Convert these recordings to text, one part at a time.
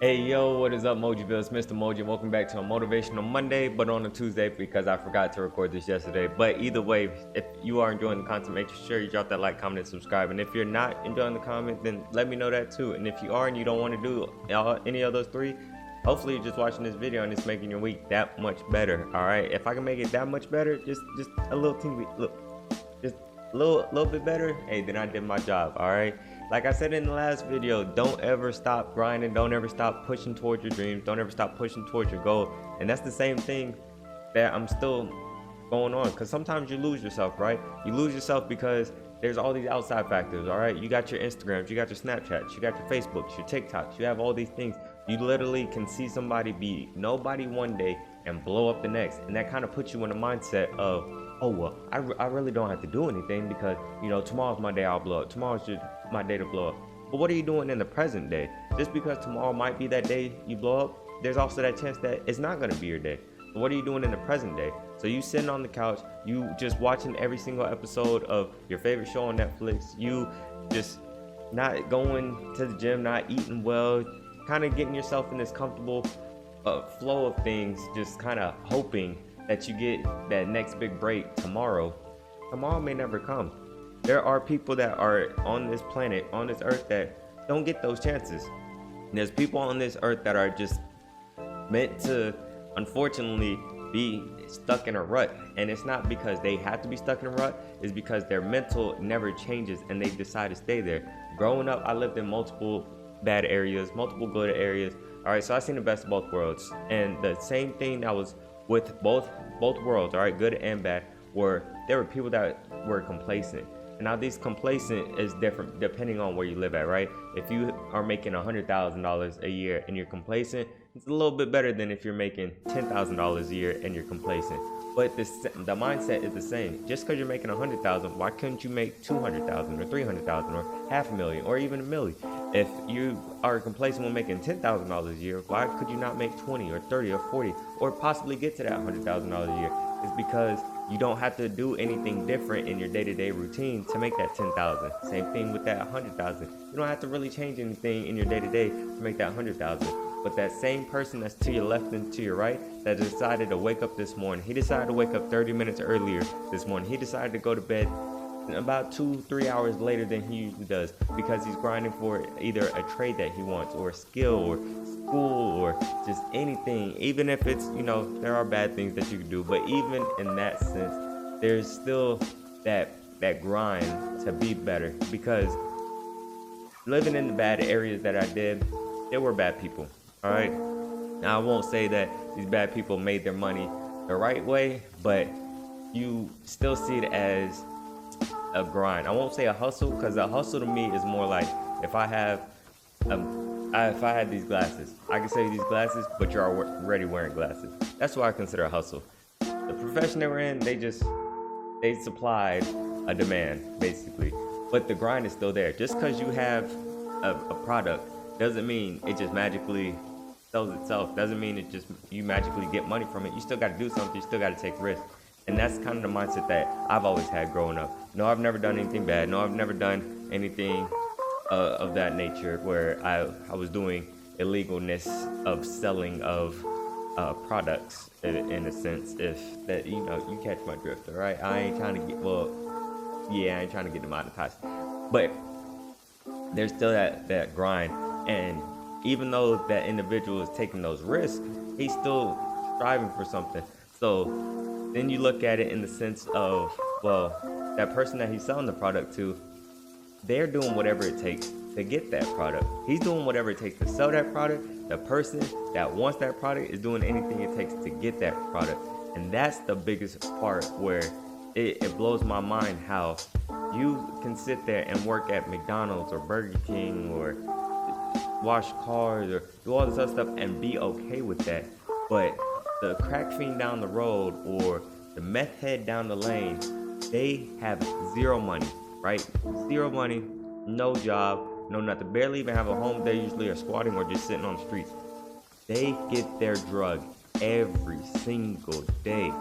Hey yo, what is up, Mojiville? It's Mr. Moji, and welcome back to a Motivational Monday, but on a Tuesday because I forgot to record this yesterday. But either way, if you are enjoying the content, make sure you drop that like, comment, and subscribe. And if you're not enjoying the comment, then let me know that too. And if you are and you don't want to do any of those three, hopefully you're just watching this video and it's making your week that much better. All right, if I can make it that much better, just a little teeny, look, just a little bit better, hey, then I did my job. All right. Like I said in the last video, don't ever stop grinding. Don't ever stop pushing towards your dreams. Don't ever stop pushing towards your goal. And that's the same thing that I'm still going on, because sometimes you lose yourself, right? You lose yourself because there's all these outside factors. All right, you got your Instagrams, you got your Snapchats, you got your Facebooks, your TikToks, you have all these things. You literally can see somebody be nobody one day and blow up the next, and that kind of puts you in a mindset of, oh well, I really don't have to do anything because, you know, tomorrow's my day, I'll blow up. Tomorrow's just my day to blow up. But what are you doing in the present day? Just because tomorrow might be that day you blow up, there's also that chance that it's not going to be your day. But what are you doing in the present day? So you sitting on the couch, you just watching every single episode of your favorite show on Netflix, you just not going to the gym, not eating well, kind of getting yourself in this comfortable flow of things, just kind of hoping that you get that next big break tomorrow. Tomorrow may never come. There are people that are on this planet, on this earth, that don't get those chances. And there's people on this earth that are just meant to, unfortunately, be stuck in a rut. And it's not because they have to be stuck in a rut, it's because their mental never changes and they decide to stay there. Growing up, I lived in multiple bad areas, multiple good areas. All right, so I've seen the best of both worlds. And the same thing that was with both worlds, all right, good and bad, were there were people that were complacent. And now these complacent is different depending on where you live at, right? If you are making $100,000 a year and you're complacent, it's a little bit better than if you're making $10,000 a year and you're complacent. But the mindset is the same. Just because you're making 100,000, why couldn't you make 200,000 or 300,000 or half a million or even a million? If you are complacent when making $10,000 a year, why could you not make 20 or 30 or 40 or possibly get to that $100,000 a year? It's because you don't have to do anything different in your day-to-day routine to make that 10,000. Same thing with that 100,000. You don't have to really change anything in your day-to-day to make that 100,000. But that same person that's to your left and to your right that decided to wake up this morning, he decided to wake up 30 minutes earlier this morning. He decided to go to bed about 2-3 hours later than he usually does because he's grinding for either a trade that he wants or a skill or school or just anything. Even if it's, you know, there are bad things that you can do, but even in that sense, there's still that grind to be better, because living in the bad areas that I did, there were bad people. All right, now I won't say that these bad people made their money the right way, but you still see it as a grind. I won't say a hustle, because a hustle to me is more like if I had these glasses, I can sell you these glasses, but you're already wearing glasses. That's what I consider a hustle. The profession they were in, they supplied a demand basically, but the grind is still there. Just because you have a product doesn't mean it just magically sells itself. Doesn't mean it just you magically get money from it. You still got to do something. You still got to take risks. And that's kind of the mindset that I've always had growing up. No, I've never done anything bad. No, I've never done anything of that nature where I was doing illegalness of selling of products in a sense. If that, you know, you catch my drift, all right? I ain't trying to get, I ain't trying to get demonetized. But there's still that grind. And even though that individual is taking those risks, he's still striving for something. So then you look at it in the sense of, well, that person that he's selling the product to, they're doing whatever it takes to get that product. He's doing whatever it takes to sell that product. The person that wants that product is doing anything it takes to get that product. And that's the biggest part where it blows my mind how you can sit there and work at McDonald's or Burger King or wash cars or do all this other stuff and be okay with that. But the crack fiend down the road or the meth head down the lane, they have zero money, right? Zero money, no job, no nothing, barely even have a home. They usually are squatting or just sitting on the streets. They get their drug every single day.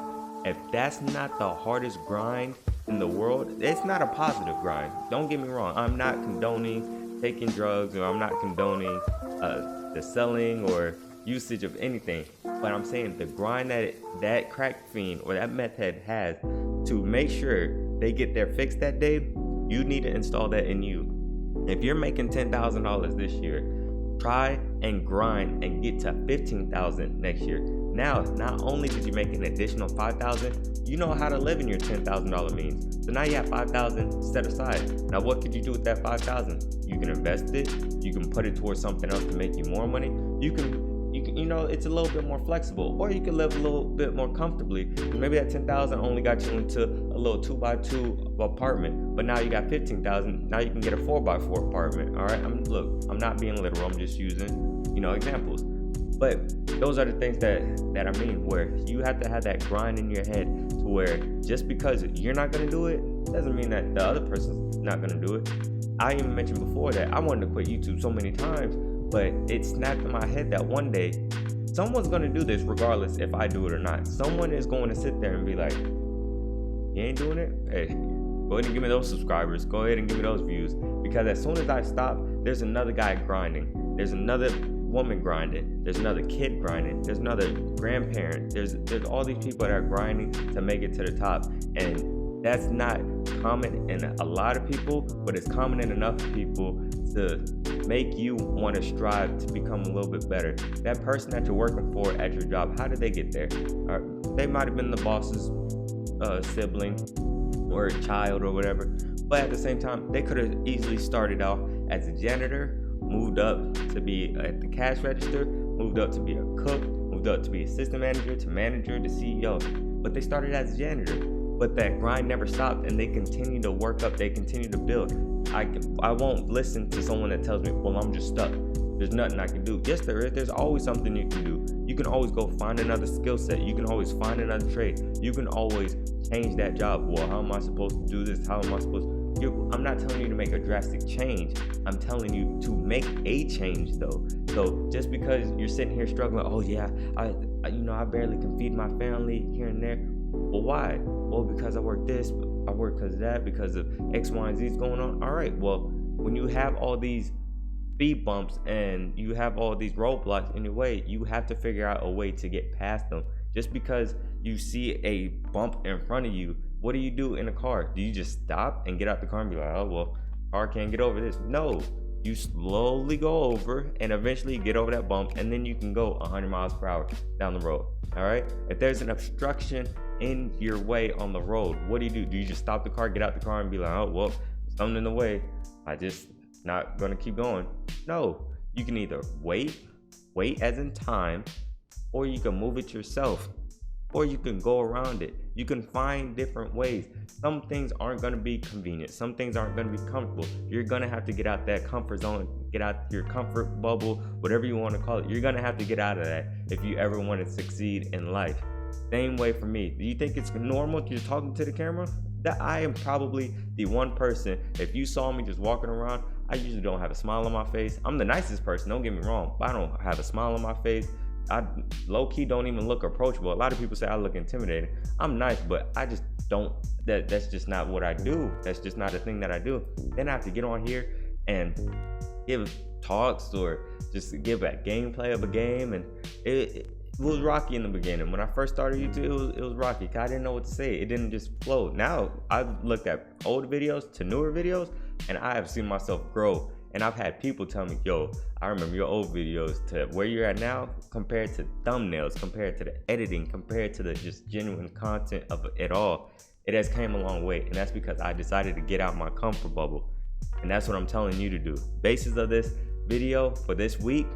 If that's not the hardest grind in the world, it's not a positive grind. Don't get me wrong. I'm not condoning taking drugs, or I'm not condoning the selling or usage of anything, but I'm saying the grind that crack fiend or that meth head has to make sure they get their fix that day, you need to install that in you. If you're making $10,000 this year, try and grind and get to $15,000 next year. Now, not only did you make an additional $5,000, you know how to live in your $10,000 means. So now you have $5,000 set aside. Now, what could you do with that $5,000? You can invest it. You can put it towards something else to make you more money. You can, it's a little bit more flexible, or you can live a little bit more comfortably. Maybe that $10,000 only got you into a little 2x2 apartment, but now you got $15,000. Now you can get a 4x4 apartment. All right. I'm not being literal. I'm just using, examples. But those are the things that I mean, where you have to have that grind in your head to where just because you're not gonna do it doesn't mean that the other person's not gonna do it. I even mentioned before that I wanted to quit YouTube so many times, but it snapped in my head that one day someone's gonna do this regardless if I do it or not. Someone is going to sit there and be like, you ain't doing it? Hey, go ahead and give me those subscribers. Go ahead and give me those views. Because as soon as I stop, there's another guy grinding. There's another woman grinding. There's another kid grinding. There's another grandparent. There's all these people that are grinding to make it to the top. And that's not common in a lot of people, but it's common in enough people to make you want to strive to become a little bit better. That person that you're working for at your job, how did they get there? They might have been the boss's sibling or a child or whatever, but at the same time, they could have easily started out as a janitor, moved up to be at the cash register, moved up to be a cook, moved up to be assistant manager, to manager, to CEO, but they started as a janitor. But that grind never stopped, and they continue to work up, they continue to build. I won't listen to someone that tells me, well, I'm just stuck. There's nothing I can do. Yes, there is. There's always something you can do. You can always go find another skill set. You can always find another trade. You can always change that job. Well, how am I supposed to do this? How am I supposed to? I'm not telling you to make a drastic change. I'm telling you to make a change, though. So just because you're sitting here struggling, oh yeah, I barely can feed my family here and there. Well, why? Well, because I work this, I work because of that, because of X, Y, and Z is going on. All right, well, when you have all these speed bumps and you have all these roadblocks in your way, you have to figure out a way to get past them. Just because you see a bump in front of you, what do you do in a car? Do you just stop and get out the car and be like, oh, well, car can't get over this? No. You slowly go over and eventually get over that bump, and then you can go 100 miles per hour down the road. All right? If there's an obstruction in your way on the road, what do? Do you just stop the car, get out the car, and be like, oh, well, something in the way, I just not gonna keep going? No. You can either wait as in time, or you can move it yourself, or you can go around it. You can find different ways. Some things aren't gonna be convenient. Some things aren't gonna be comfortable. You're gonna have to get out that comfort zone, get out your comfort bubble, whatever you wanna call it. You're gonna have to get out of that if you ever wanna succeed in life. Same way for me. Do you think it's normal to just talking to the camera? That I am probably the one person, if you saw me just walking around, I usually don't have a smile on my face. I'm the nicest person, don't get me wrong, but I don't have a smile on my face. I low-key don't even look approachable. A lot of people say I look intimidating. I'm nice, but I just don't, that's just not what I do. That's just not a thing that I do. Then I have to get on here and give talks or just give a gameplay of a game, and it was rocky in the beginning. When I first started YouTube, it was rocky, because I didn't know what to say. It didn't just flow. Now, I've looked at old videos to newer videos, and I have seen myself grow. And I've had people tell me, yo, I remember your old videos to where you're at now, compared to thumbnails, compared to the editing, compared to the just genuine content of it all. It has came a long way, and that's because I decided to get out my comfort bubble. And that's what I'm telling you to do. Basis of this video for this week,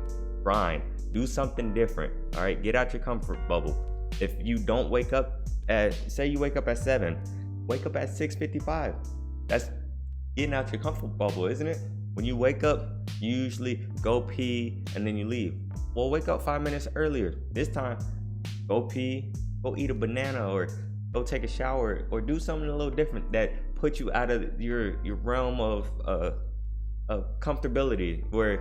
grind. Do something different, all right? Get out your comfort bubble. If you don't wake up say you wake up at 7, wake up at 6:55. That's getting out your comfort bubble, isn't it? When you wake up, you usually go pee and then you leave. Well, wake up 5 minutes earlier. This time, go pee, go eat a banana, or go take a shower, or do something a little different that puts you out of your realm of comfortability, where,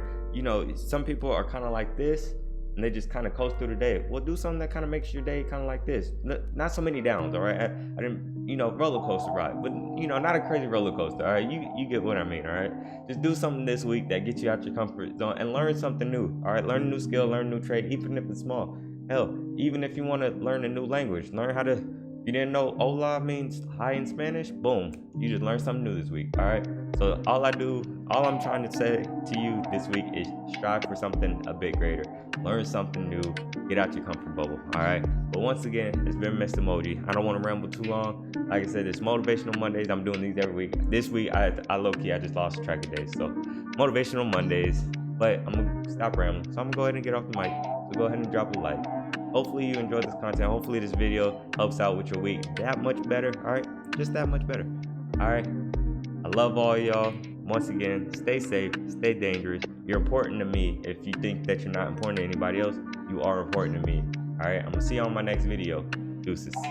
some people are kind of like this, and they just kind of coast through the day. Well, do something that kind of makes your day kind of like this. Not so many downs, all right? I didn't, roller coaster ride, but not a crazy roller coaster, all right? You get what I mean, all right? Just do something this week that gets you out your comfort zone and learn something new, all right? Learn a new skill, learn a new trade, even if it's small. Hell, even if you want to learn a new language, learn how to. You didn't know hola means hi in Spanish? Boom. You just learned something new this week, all right? So all I'm trying to say to you this week is strive for something a bit greater. Learn something new. Get out your comfort bubble, all right? But once again, it's been Mr. Moji. I don't want to ramble too long. Like I said, it's Motivational Mondays. I'm doing these every week. This week, I low-key, I just lost track of days. So Motivational Mondays. But I'm going to stop rambling. So I'm going to go ahead and get off the mic. So go ahead and drop a like. Hopefully you enjoyed this content. Hopefully this video helps out with your week that much better. All right, just that much better. All right, I love all y'all. Once again, stay safe, stay dangerous. You're important to me. If you think that you're not important to anybody else, you are important to me. All right, I'm gonna see you on my next video. Deuces.